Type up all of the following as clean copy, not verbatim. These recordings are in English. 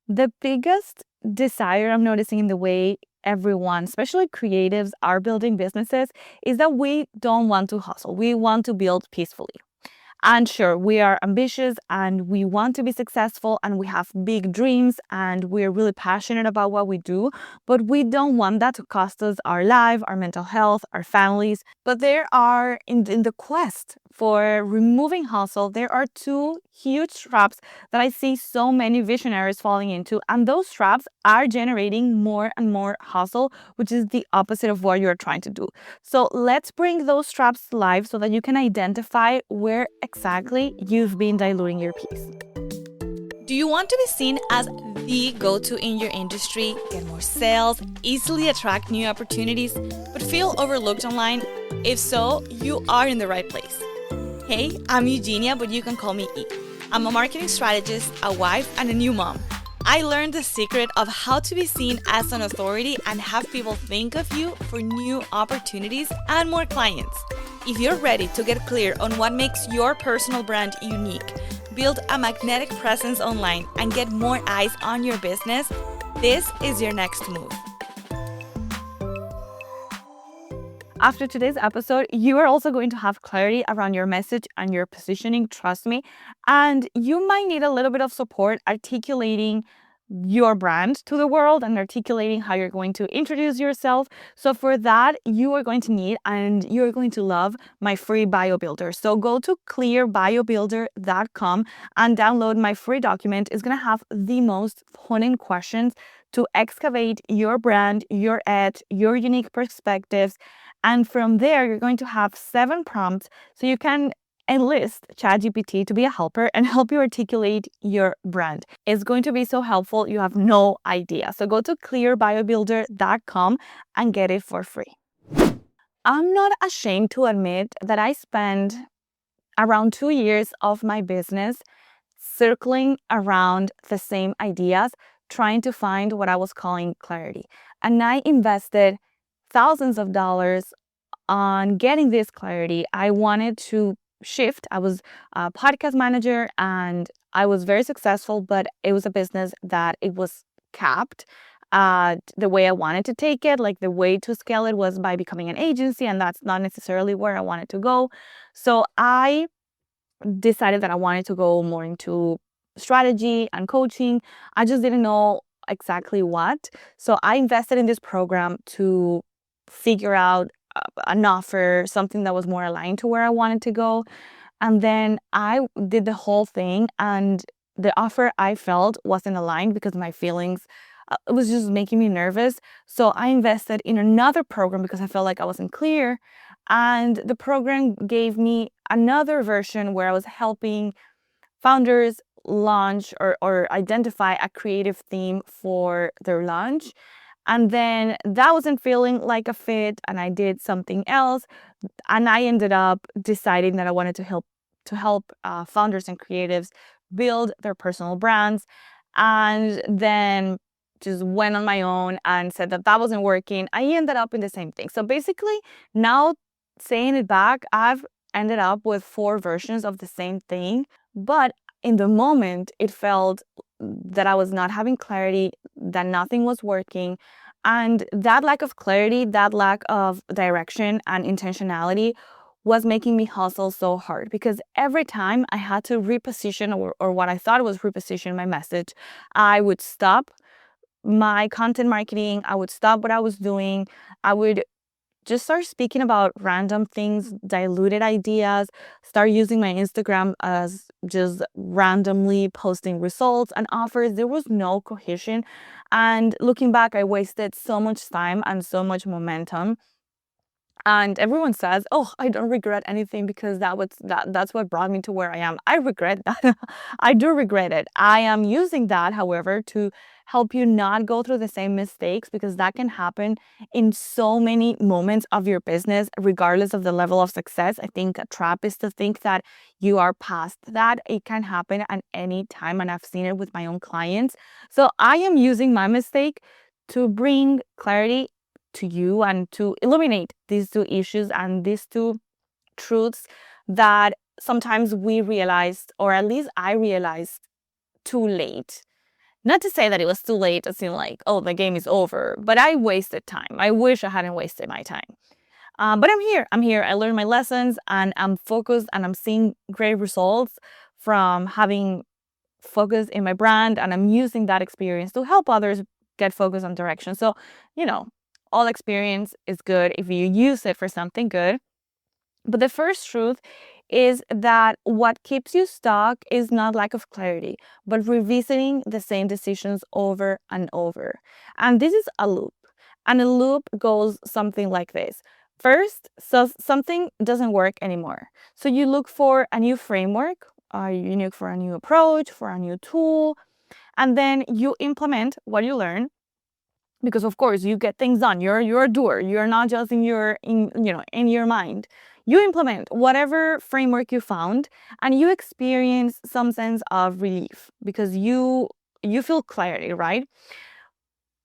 The biggest desire I'm noticing in the way everyone, especially creatives, are building businesses is that we don't want to hustle. We want to build peacefully. And sure, we are ambitious and we want to be successful and we have big dreams and we're really passionate about what we do, but we don't want that to cost us our life, our mental health, our families. But there are, in the quest for removing hustle, there are two huge traps that I see so many visionaries falling into. And those traps are generating more and more hustle, which is the opposite of what you're trying to do. So let's bring those traps to life so that you can identify where exactly you've been diluting your peace. Do you want to be seen as the go-to in your industry, get more sales, easily attract new opportunities, but feel overlooked online? If so, you are in the right place. Hey, I'm Eugenia, but you can call me E. I'm a marketing strategist, a wife, and a new mom. I learned the secret of how to be seen as an authority and have people think of you for new opportunities and more clients. If you're ready to get clear on what makes your personal brand unique, build a magnetic presence online, and get more eyes on your business, this is your next move. After today's episode, you are also going to have clarity around your message and your positioning, trust me. And you might need a little bit of support articulating your brand to the world and articulating how you're going to introduce yourself. So for that, you are going to need and you're going to love my free bio builder. So go to clearbiobuilder.com and download my free document. It's going to have the most poignant questions to excavate your brand, your edge, your unique perspectives. And from there, you're going to have 7 prompts so you can enlist ChatGPT to be a helper and help you articulate your brand. It's going to be so helpful, you have no idea. So go to clearbiobuilder.com and get it for free. I'm not ashamed to admit that I spent around 2 years of my business circling around the same ideas, trying to find what I was calling clarity. And I invested thousands of dollars on getting this clarity. I wanted to shift. I was a podcast manager and I was very successful, but it was a business that it was capped. The way I wanted to take it, like the way to scale it was by becoming an agency, and that's not necessarily where I wanted to go. So I decided that I wanted to go more into strategy and coaching. I just didn't know exactly what. So I invested in this program to figure out an offer, something that was more aligned to where I wanted to go. And then I did the whole thing, and the offer I felt wasn't aligned because my feelings, it was just making me nervous. So I invested in another program because I felt like I wasn't clear. And the program gave me another version where I was helping founders launch or identify a creative theme for their launch. And then that wasn't feeling like a fit, and I did something else. And I ended up deciding that I wanted to help founders and creatives build their personal brands. And then just went on my own and said that that wasn't working. I ended up in the same thing. So basically, now saying it back, I've ended up with 4 versions of the same thing. But in the moment, it felt that I was not having clarity, that nothing was working. And that lack of clarity, that lack of direction and intentionality was making me hustle so hard, because every time I had to reposition or what I thought was reposition my message, I would stop my content marketing, I would stop what I was doing, I would just start speaking about random things, diluted ideas, start using my Instagram as just randomly posting results and offers. There was no cohesion. And looking back, I wasted so much time and so much momentum. And everyone says, "Oh, I don't regret anything because that's what brought me to where I am." I regret that. I do regret it. I am using that, however, to help you not go through the same mistakes, because that can happen in so many moments of your business, regardless of the level of success. I think a trap is to think that you are past that. It can happen at any time, and I've seen it with my own clients. So I am using my mistake to bring clarity to you and to illuminate these 2 issues and these 2 truths that sometimes we realized, or at least I realized, too late. Not to say that it was too late, as in like, oh, the game is over, but I wasted time. I wish I hadn't wasted my time. But I'm here. I'm here. I learned my lessons and I'm focused and I'm seeing great results from having focus in my brand. And I'm using that experience to help others get focus on direction. So, all experience is good if you use it for something good. But the first truth is that what keeps you stuck is not lack of clarity, but revisiting the same decisions over and over. And this is a loop. And a loop goes something like this. First, so something doesn't work anymore. So you look for a new framework, you look for a new approach, for a new tool, and then you implement what you learn. Because of course you get things done. You're a doer. You're not just in your mind. You implement whatever framework you found and you experience some sense of relief because you feel clarity, right?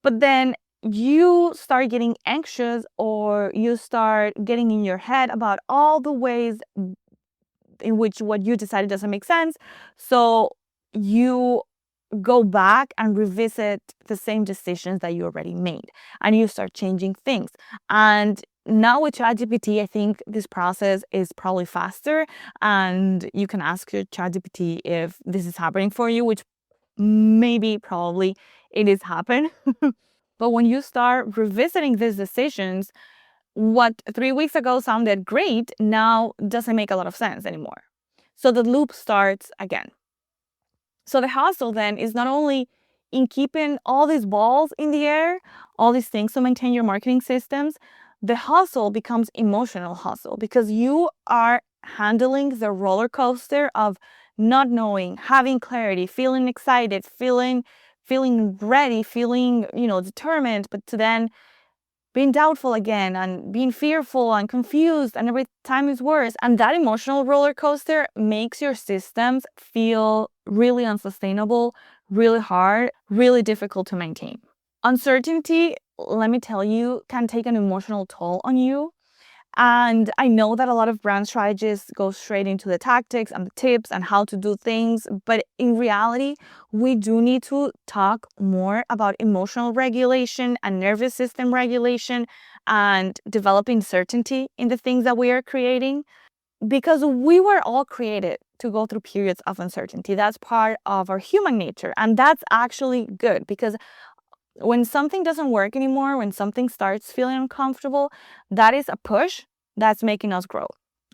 But then you start getting anxious or you start getting in your head about all the ways in which what you decided doesn't make sense. So you go back and revisit the same decisions that you already made and you start changing things. And now with ChatGPT, I think this process is probably faster and you can ask your ChatGPT if this is happening for you, which probably it is happen. But when you start revisiting these decisions, what 3 weeks ago sounded great now doesn't make a lot of sense anymore. So the loop starts again. So the hustle then is not only in keeping all these balls in the air, all these things to maintain your marketing systems, the hustle becomes emotional hustle because you are handling the roller coaster of not knowing, having clarity, feeling excited, feeling ready, feeling, determined, but to then being doubtful again and being fearful and confused, and every time is worse. And that emotional roller coaster makes your systems feel really unsustainable, really hard, really difficult to maintain. Uncertainty, let me tell you, can take an emotional toll on you. And I know that a lot of brand strategists go straight into the tactics and the tips and how to do things. But in reality, we do need to talk more about emotional regulation and nervous system regulation and developing certainty in the things that we are creating. Because we were all created to go through periods of uncertainty. That's part of our human nature. And that's actually good because when something doesn't work anymore, when something starts feeling uncomfortable, that is a push that's making us grow.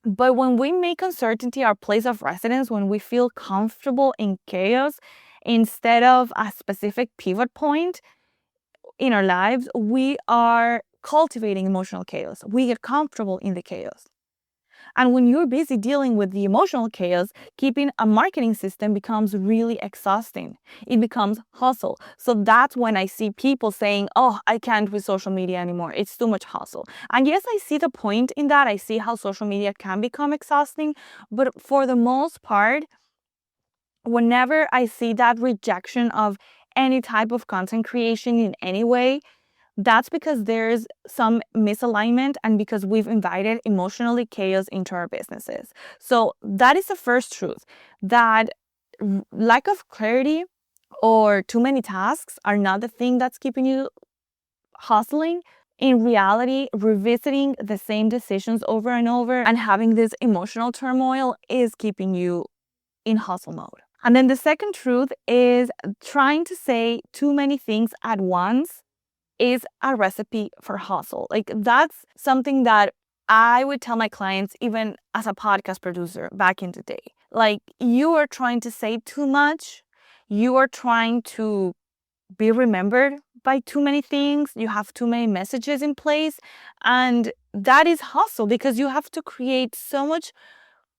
But when we make uncertainty our place of residence, when we feel comfortable in chaos instead of a specific pivot point in our lives, we are cultivating emotional chaos. We get comfortable in the chaos. And when you're busy dealing with the emotional chaos, keeping a marketing system becomes really exhausting. It becomes hustle. So that's when I see people saying, oh, I can't with social media anymore. It's too much hustle. And yes, I see the point in that. I see how social media can become exhausting. But for the most part, whenever I see that rejection of any type of content creation in any way, that's because there's some misalignment and because we've invited emotionally chaos into our businesses. So that is the first truth, that lack of clarity or too many tasks are not the thing that's keeping you hustling. In reality, revisiting the same decisions over and over and having this emotional turmoil is keeping you in hustle mode. And then the second truth is trying to say too many things at once is a recipe for hustle. Like that's something that I would tell my clients even as a podcast producer back in the day. Like you are trying to say too much. You are trying to be remembered by too many things. You have too many messages in place. And that is hustle because you have to create so much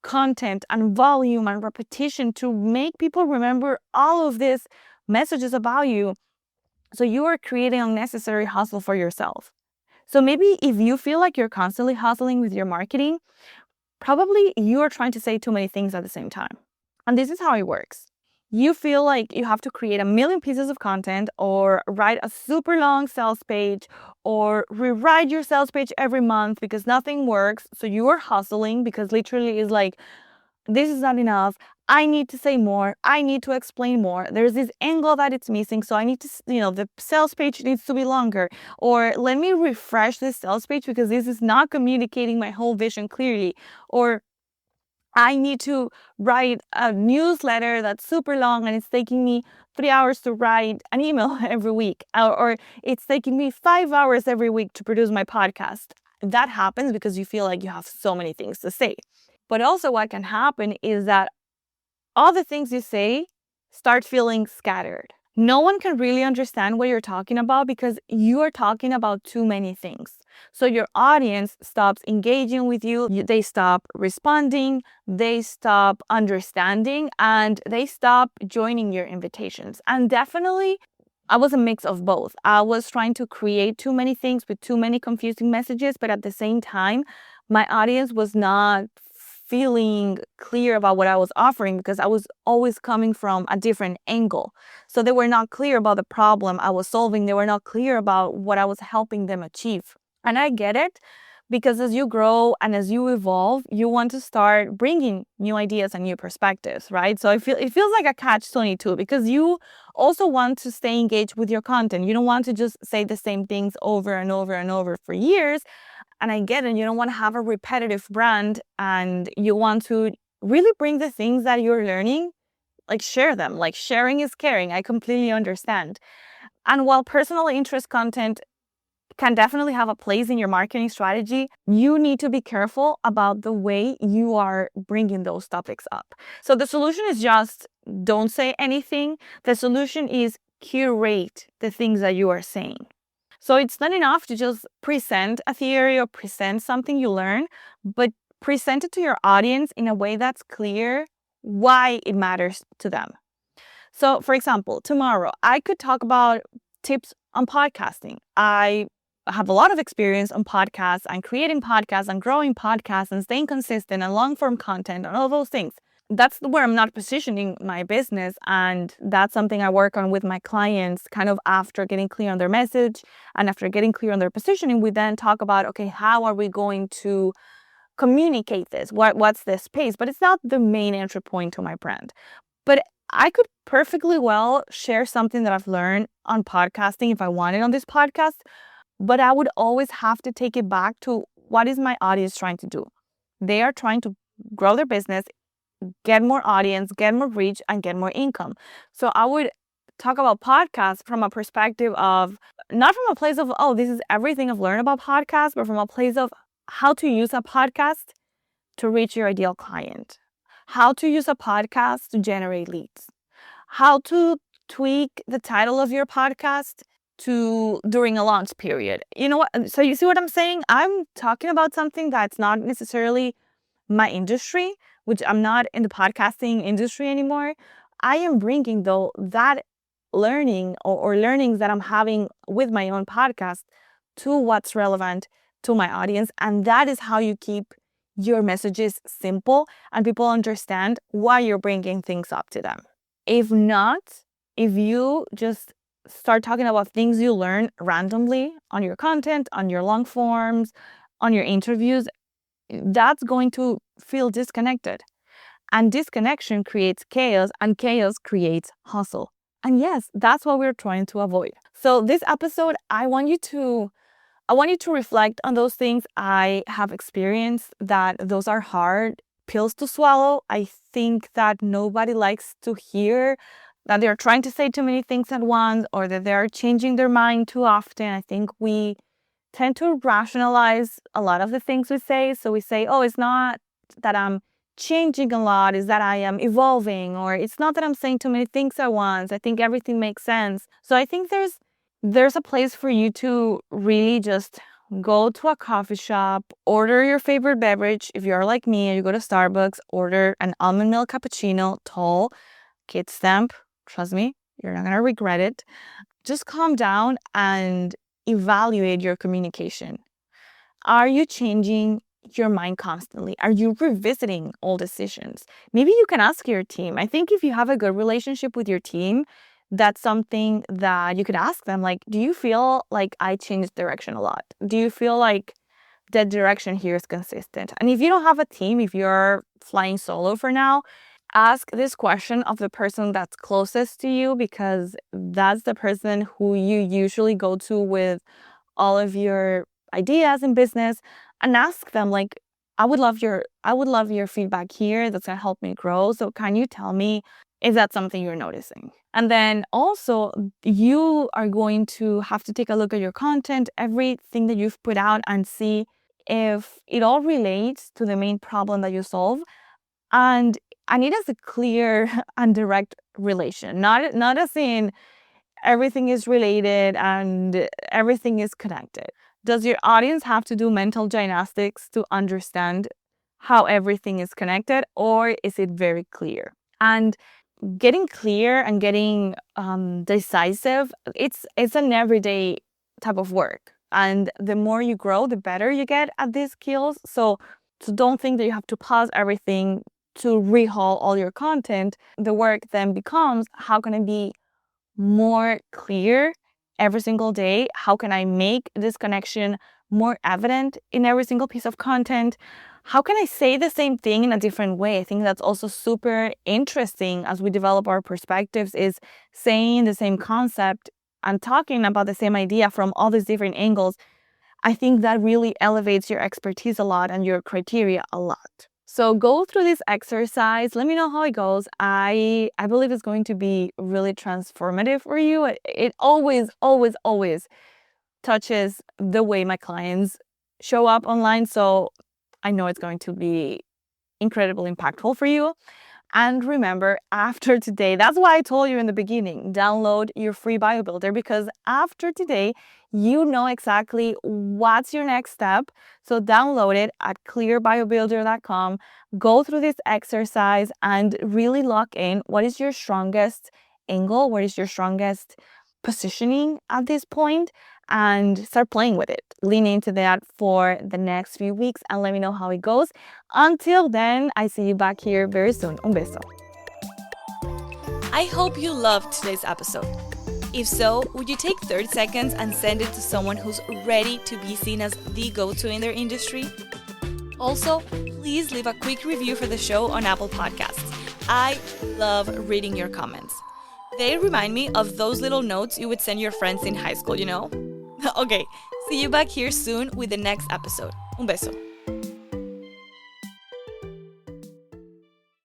content and volume and repetition to make people remember all of these messages about you. So you are creating unnecessary hustle for yourself. So maybe if you feel like you're constantly hustling with your marketing, probably you are trying to say too many things at the same time. And this is how it works. You feel like you have to create a million pieces of content or write a super long sales page or rewrite your sales page every month because nothing works. So you are hustling because literally it's like this is not enough. I need to say more. I need to explain more. There's this angle that it's missing. So I need to, the sales page needs to be longer. Or let me refresh this sales page because this is not communicating my whole vision clearly. Or I need to write a newsletter that's super long and it's taking me 3 hours to write an email every week. Or it's taking me 5 hours every week to produce my podcast. That happens because you feel like you have so many things to say. But also what can happen is that all the things you say start feeling scattered. No one can really understand what you're talking about because you are talking about too many things. So your audience stops engaging with you, they stop responding, they stop understanding, and they stop joining your invitations. And definitely, I was a mix of both. I was trying to create too many things with too many confusing messages, but at the same time, my audience was not feeling clear about what I was offering because I was always coming from a different angle. So they were not clear about the problem I was solving. They were not clear about what I was helping them achieve. And I get it because as you grow and as you evolve, you want to start bringing new ideas and new perspectives, right? So it feels like a catch-22 because you also want to stay engaged with your content. You don't want to just say the same things over and over and over for years. And I get it, you don't want to have a repetitive brand and you want to really bring the things that you're learning, like share them. Like sharing is caring. I completely understand. And while personal interest content can definitely have a place in your marketing strategy, you need to be careful about the way you are bringing those topics up. So the solution is just don't say anything. The solution is curate the things that you are saying. So it's not enough to just present a theory or present something you learn, but present it to your audience in a way that's clear why it matters to them. So, for example, tomorrow I could talk about tips on podcasting. I have a lot of experience on podcasts and creating podcasts and growing podcasts and staying consistent and long form content and all those things. That's where I'm not positioning my business. And that's something I work on with my clients kind of after getting clear on their message and after getting clear on their positioning. We then talk about, okay, how are we going to communicate this? What's this space? But it's not the main entry point to my brand. But I could perfectly well share something that I've learned on podcasting if I wanted on this podcast, but I would always have to take it back to what is my audience trying to do? They are trying to grow their business, get more audience, get more reach, and get more income. So I would talk about podcasts from a perspective of not from a place of, oh, this is everything I've learned about podcasts, but from a place of how to use a podcast to reach your ideal client, how to use a podcast to generate leads, how to tweak the title of your podcast to during a launch period. You know what? So you see what I'm saying? I'm talking about something that's not necessarily my industry, which I'm not in the podcasting industry anymore. I am bringing though that learning or learnings that I'm having with my own podcast to what's relevant to my audience. And that is how you keep your messages simple and people understand why you're bringing things up to them. If not, if you just start talking about things you learn randomly on your content, on your long forms, on your interviews, that's going to feel disconnected. And disconnection creates chaos, and chaos creates hustle. And yes, that's what we're trying to avoid. So this episode, I want you to reflect on those things I have experienced, that those are hard pills to swallow. I think that nobody likes to hear that they're trying to say too many things at once or that they're changing their mind too often. I think we tend to rationalize a lot of the things we say. So we say, oh, it's not that I'm changing a lot, it's that I am evolving, or it's not that I'm saying too many things at once. I think everything makes sense. So I think there's a place for you to really just go to a coffee shop, order your favorite beverage. If you're like me and you go to Starbucks, order an almond milk cappuccino, tall, kid stamp. Trust me, you're not going to regret it. Just calm down and evaluate your communication. Are you changing your mind constantly? Are you revisiting old decisions? Maybe you can ask your team. I think if you have a good relationship with your team, that's something that you could ask them. Like, do you feel like I changed direction a lot? Do you feel like the direction here is consistent? And if you don't have a team, if you're flying solo for now, ask this question of the person that's closest to you, because that's the person who you usually go to with all of your ideas in business, and ask them like, I would love your feedback here. That's going to help me grow. So can you tell me, is that something you're noticing? And then also, you are going to have to take a look at your content, everything that you've put out, and see if it all relates to the main problem that you solve. And I need as a clear and direct relation, not as in everything is related and everything is connected. Does your audience have to do mental gymnastics to understand how everything is connected, or is it very clear? And getting clear and getting decisive, it's an everyday type of work. And the more you grow, the better you get at these skills. So don't think that you have to pause everything to rehaul all your content. The work then becomes, how can I be more clear every single day? How can I make this connection more evident in every single piece of content? How can I say the same thing in a different way? I think that's also super interesting as we develop our perspectives, is saying the same concept and talking about the same idea from all these different angles. I think that really elevates your expertise a lot and your criteria a lot. So go through this exercise. Let me know how it goes. I believe it's going to be really transformative for you. It always, always, always touches the way my clients show up online. So I know it's going to be incredibly impactful for you. And remember, after today, that's why I told you in the beginning, download your free bio builder, because after today, you know exactly what's your next step. So download it at clearbiobuilder.com. Go through this exercise and really lock in what is your strongest angle, what is your strongest positioning at this point, and start playing with it. Lean into that for the next few weeks and let me know how it goes. Until then, I see you back here very soon. Un beso. I hope you loved today's episode. If so, would you take 30 seconds and send it to someone who's ready to be seen as the go-to in their industry? Also, please leave a quick review for the show on Apple Podcasts. I love reading your comments. They remind me of those little notes you would send your friends in high school, you know? Okay, see you back here soon with the next episode. Un beso.